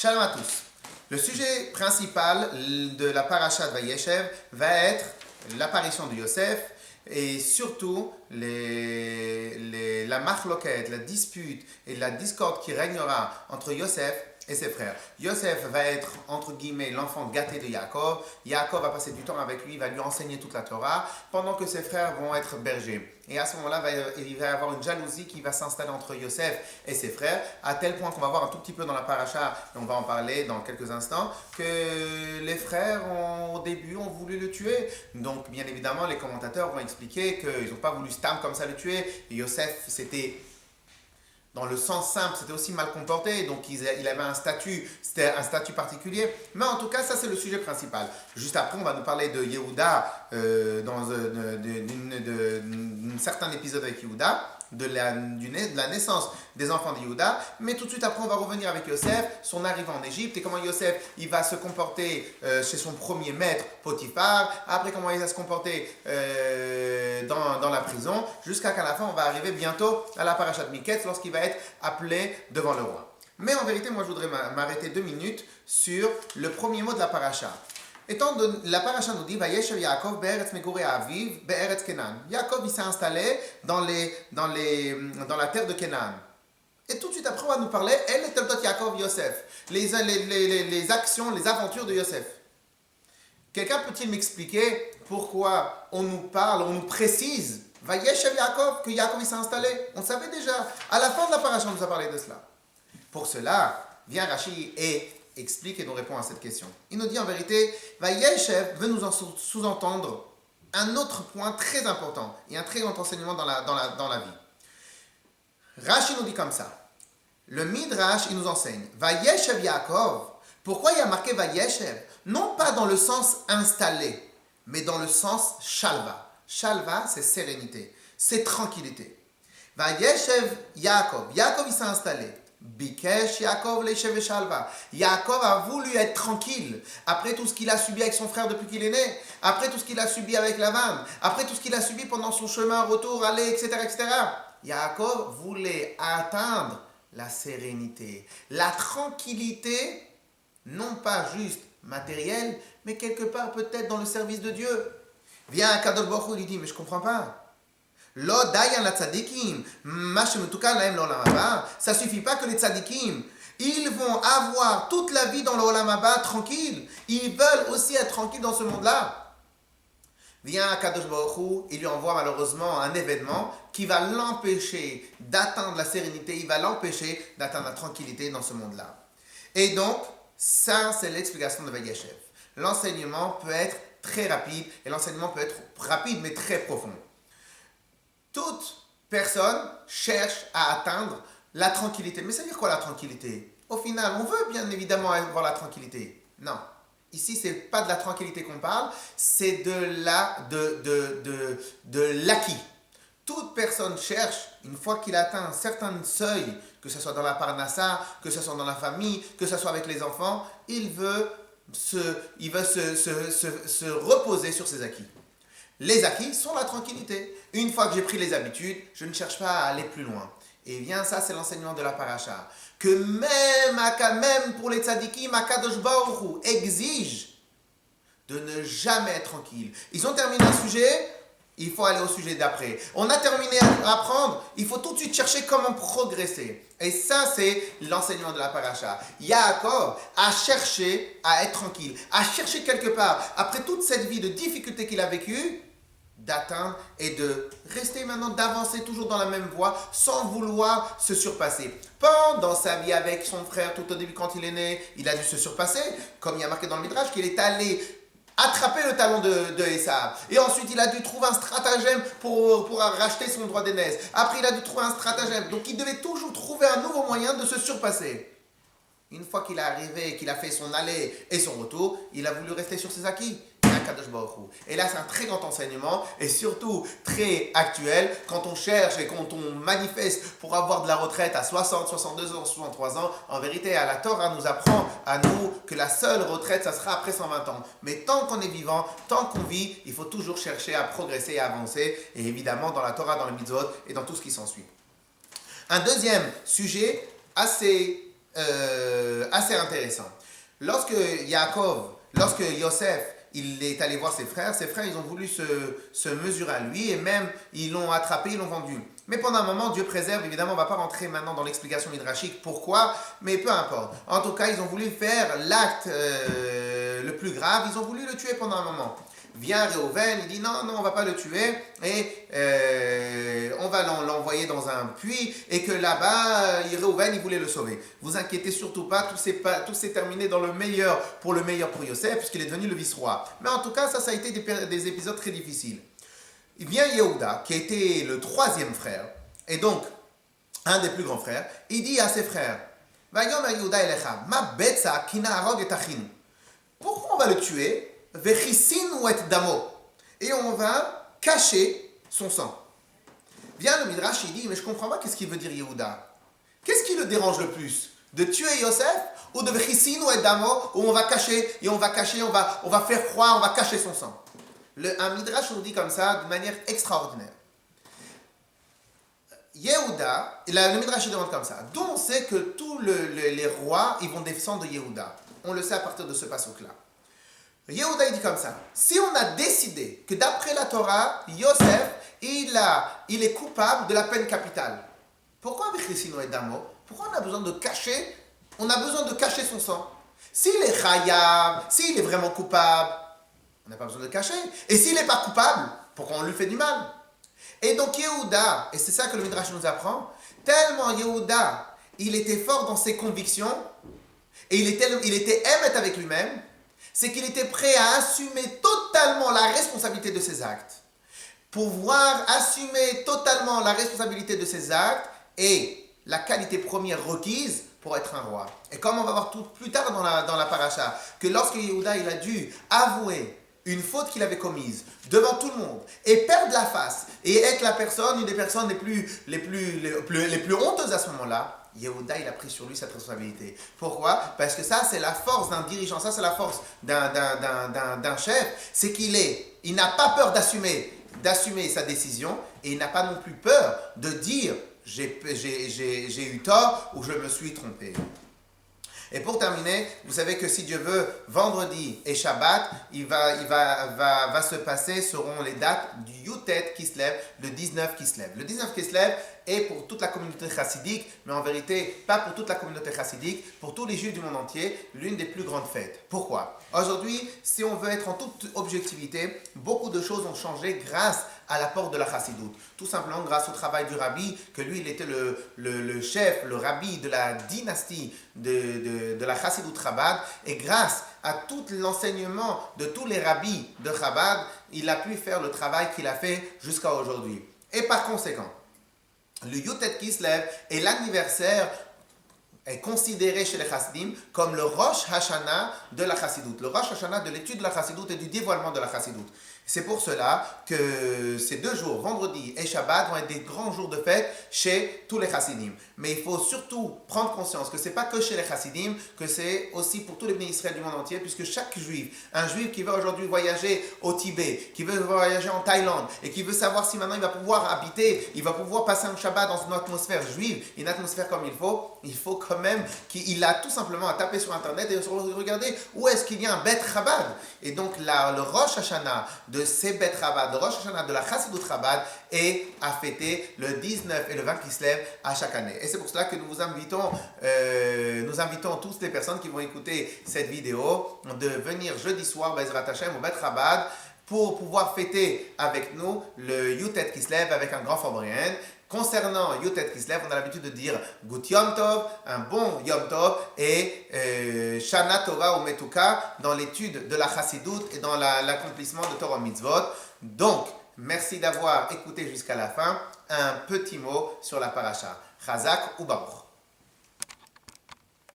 Shalom à tous. Le sujet principal de la paracha de Vayeshev va être l'apparition de Yosef et surtout la machloket, la dispute et la discorde qui régnera entre Yosef et ses frères. Yosef va être, entre guillemets, l'enfant gâté de Yaakov. Yaakov va passer du temps avec lui, va lui enseigner toute la Torah, pendant que ses frères vont être bergers. Et à ce moment-là, il va y avoir une jalousie qui va s'installer entre Yosef et ses frères, à tel point qu'on va voir un tout petit peu dans la paracha, et on va en parler dans quelques instants, que les frères, au début, ont voulu le tuer. Donc, bien évidemment, les commentateurs vont expliquer qu'ils n'ont pas voulu stam comme ça le tuer. Et Yosef, c'était... Dans le sens simple, c'était aussi mal comporté, donc il avait un statut, c'était un statut particulier. Mais en tout cas, ça c'est le sujet principal. Juste après, on va nous parler de Yehuda, d'un certain épisode avec Yehuda, de la naissance des enfants de Yehuda. Mais tout de suite après, on va revenir avec Yosef, son arrivée en Égypte, et comment Yosef il va se comporter chez son premier maître, Potiphar. Après, comment il va se comporter dans la prison, jusqu'à qu'à la fin, on va arriver bientôt à la parashat Miketz, lorsqu'il va être appelé devant le roi. Mais en vérité, moi, je voudrais m'arrêter 2 minutes sur le premier mot de la paracha. La paracha nous dit Vayeshev Yaakov be'eretz megorei aviv be'eretz Kenan. Yaakov il s'est installé dans la terre de Kenan. Et tout de suite après on va nous parler El toldot Yaakov Yosef, les actions, les aventures de Yosef. Quelqu'un peut-il m'expliquer pourquoi on nous parle, on nous précise Vayeshev Yaakov, que Yaakov il s'est installé? On savait déjà. À la fin de la paracha on nous a parlé de cela. Pour cela, vient Rashi et explique et nous répond à cette question. Il nous dit en vérité, Vayeshev veut nous en sous-entendre un autre point très important et un très grand enseignement dans la vie. Rashi nous dit comme ça. Le Midrash, il nous enseigne. Vayeshev Yaakov. Pourquoi il y a marqué Vayeshev? Non pas dans le sens installé, mais dans le sens shalva. Shalva, c'est sérénité, c'est tranquillité. Vayeshev Yaakov. Yaakov, il s'est installé. Bikesh Yaakov leishev shalva. Yaakov a voulu être tranquille après tout ce qu'il a subi avec son frère depuis qu'il est né, après tout ce qu'il a subi avec Lavan, après tout ce qu'il a subi pendant son chemin, retour, aller, etc., etc. Yaakov voulait atteindre la sérénité, la tranquillité, non pas juste matérielle, mais quelque part peut-être dans le service de Dieu. Vient à Kadosh Baruch Hu, il dit, mais je ne comprends pas. Ça ne suffit pas que les tzadikim, ils vont avoir toute la vie dans le Olam Haba tranquille. Ils veulent aussi être tranquilles dans ce monde-là. Vient à Kadosh Baruch Hu, il lui envoie malheureusement un événement qui va l'empêcher d'atteindre la sérénité, il va l'empêcher d'atteindre la tranquillité dans ce monde-là. Et donc, ça c'est l'explication de Vayeshev. L'enseignement peut être très rapide et l'enseignement peut être rapide mais très profond. Toute personne cherche à atteindre la tranquillité. Mais ça veut dire quoi la tranquillité? Au final, on veut bien évidemment avoir la tranquillité. Non. Ici, ce n'est pas de la tranquillité qu'on parle, c'est de l'acquis. Toute personne cherche, une fois qu'il atteint un certain seuil, que ce soit dans la parnassa, que ce soit dans la famille, que ce soit avec les enfants, il veut se reposer sur ses acquis. Les acquis sont la tranquillité. Une fois que j'ai pris les habitudes, je ne cherche pas à aller plus loin. Et bien ça, c'est l'enseignement de la paracha. Que même pour les tzadikim, Akadosh Baruch Hu exige de ne jamais être tranquille. Ils ont terminé un sujet, il faut aller au sujet d'après. On a terminé à apprendre, il faut tout de suite chercher comment progresser. Et ça, c'est l'enseignement de la paracha. Yaakov a cherché à être tranquille, a cherché quelque part, après toute cette vie de difficulté qu'il a vécue, d'atteindre et de rester maintenant, d'avancer toujours dans la même voie sans vouloir se surpasser. Pendant sa vie avec son frère, tout au début quand il est né, il a dû se surpasser, comme il y a marqué dans le Midrash, qu'il est allé attraper le talon de Esav. Et ensuite, il a dû trouver un stratagème pour racheter son droit d'aînesse. Après, il a dû trouver un stratagème. Donc, il devait toujours trouver un nouveau moyen de se surpasser. Une fois qu'il est arrivé, qu'il a fait son aller et son retour, il a voulu rester sur ses acquis. Et là, c'est un très grand enseignement et surtout très actuel quand on cherche et quand on manifeste pour avoir de la retraite à 60, 62 ans, 63 ans. En vérité, la Torah nous apprend à nous que la seule retraite, ça sera après 120 ans. Mais tant qu'on est vivant, tant qu'on vit, il faut toujours chercher à progresser et à avancer. Et évidemment, dans la Torah, dans les mitzvot et dans tout ce qui s'ensuit. Un deuxième sujet assez assez intéressant. Lorsque Yosef, il est allé voir ses frères ils ont voulu se mesurer à lui et même ils l'ont attrapé, ils l'ont vendu. Mais pendant un moment, Dieu préserve, évidemment, on ne va pas rentrer maintenant dans l'explication midrashique, pourquoi, mais peu importe. En tout cas, ils ont voulu faire l'acte le plus grave, ils ont voulu le tuer pendant un moment. Vient Réhouven, il dit non, on ne va pas le tuer et on va l'envoyer dans un puits et que là-bas, Réhouven, il voulait le sauver. Vous inquiétez surtout pas, tout s'est terminé dans le meilleur pour Yosef puisqu'il est devenu le vice-roi. Mais en tout cas, ça a été des épisodes très difficiles. Il vient Yehuda, qui était le troisième frère, et donc un des plus grands frères, il dit à ses frères, pourquoi on va le tuer? Et on va cacher son sang. Vient le Midrash, il dit, mais je ne comprends pas qu'est-ce qu'il veut dire Yehuda. Qu'est-ce qui le dérange le plus? De tuer Yosef ou de Vechisin ou Damo, où on va cacher, on va faire croire, on va cacher son sang. Un Midrash nous dit comme ça, de manière extraordinaire. Yehuda, le Midrash demande comme ça. D'où on sait que tous les rois, ils vont descendre de Yehuda. On le sait à partir de ce passouk-là. Yehuda, il dit comme ça. Si on a décidé que d'après la Torah, Yosef, il est coupable de la peine capitale. Pourquoi Vechissino et Damo? Pourquoi on a besoin de cacher? On a besoin de cacher son sang. S'il est chayav, s'il est vraiment coupable, on n'a pas besoin de cacher. Et s'il n'est pas coupable, pourquoi on lui fait du mal? Et donc Yehuda, et c'est ça que le Midrash nous apprend, tellement Yehuda, il était fort dans ses convictions, et il était émet avec lui-même, c'est qu'il était prêt à assumer totalement la responsabilité de ses actes. Pouvoir assumer totalement la responsabilité de ses actes est la qualité première requise pour être un roi. Et comme on va voir plus tard dans la paracha, que lorsque Yehuda il a dû avouer une faute qu'il avait commise devant tout le monde et perdre la face et être une des personnes les plus honteuses à ce moment-là, Yehuda il a pris sur lui cette responsabilité. Pourquoi? Parce que ça c'est la force d'un dirigeant, ça c'est la force d'un chef, c'est il n'a pas peur d'assumer sa décision et il n'a pas non plus peur de dire j'ai eu tort ou je me suis trompé. Et pour terminer, vous savez que si Dieu veut, vendredi et Shabbat, va se passer, seront les dates du Yutet Kislev, le 19 Kislev. Le 19 Kislev est pour toute la communauté chassidique, mais en vérité, pas pour toute la communauté chassidique, pour tous les Juifs du monde entier, l'une des plus grandes fêtes. Pourquoi? Aujourd'hui, si on veut être en toute objectivité, beaucoup de choses ont changé grâce à l'apport de la chassidoute. Tout simplement grâce au travail du rabbi, que lui, il était le chef, le rabbi de la dynastie de la chassidoute Chabad, et grâce à tout l'enseignement de tous les rabbis de Chabad, il a pu faire le travail qu'il a fait jusqu'à aujourd'hui. Et par conséquent, le Yutet Kislev est l'anniversaire est considéré chez les Chassidim comme le Rosh Hashanah de la Chassidoute. Le Rosh Hashanah de l'étude de la Chassidoute et du dévoilement de la Chassidoute. C'est pour cela que ces 2 jours, vendredi et Shabbat, vont être des grands jours de fête chez tous les Chassidim. Mais il faut surtout prendre conscience que ce n'est pas que chez les Chassidim, que c'est aussi pour tous les bénis Israël du monde entier, puisque chaque juif, un juif qui va aujourd'hui voyager au Tibet, qui veut voyager en Thaïlande, et qui veut savoir si maintenant il va pouvoir habiter, il va pouvoir passer un Shabbat dans une atmosphère juive, une atmosphère comme il faut quand même qu'il a tout simplement à taper sur Internet et regarder où est-ce qu'il y a un Bet Chabad. Et donc le Rosh Hashanah de ces Bet Chabad, le Rosh Hashanah de la Chassidut Chabad est à fêter le 19 et le 20 Kislev à chaque année. Et c'est pour cela que nous invitons toutes les personnes qui vont écouter cette vidéo de venir jeudi soir Bezrat Hashem au Bet Chabad pour pouvoir fêter avec nous le Yutet Kislev avec un grand Fombrien. Concernant Yutet Kislev, on a l'habitude de dire Gut Yom Tov, un bon Yom Tov, et Shana Tova ou Metuka dans l'étude de la Chassidoute et dans l'accomplissement de Torah Mitzvot. Donc, merci d'avoir écouté jusqu'à la fin. Un petit mot sur la paracha. Chazak ou Baruch.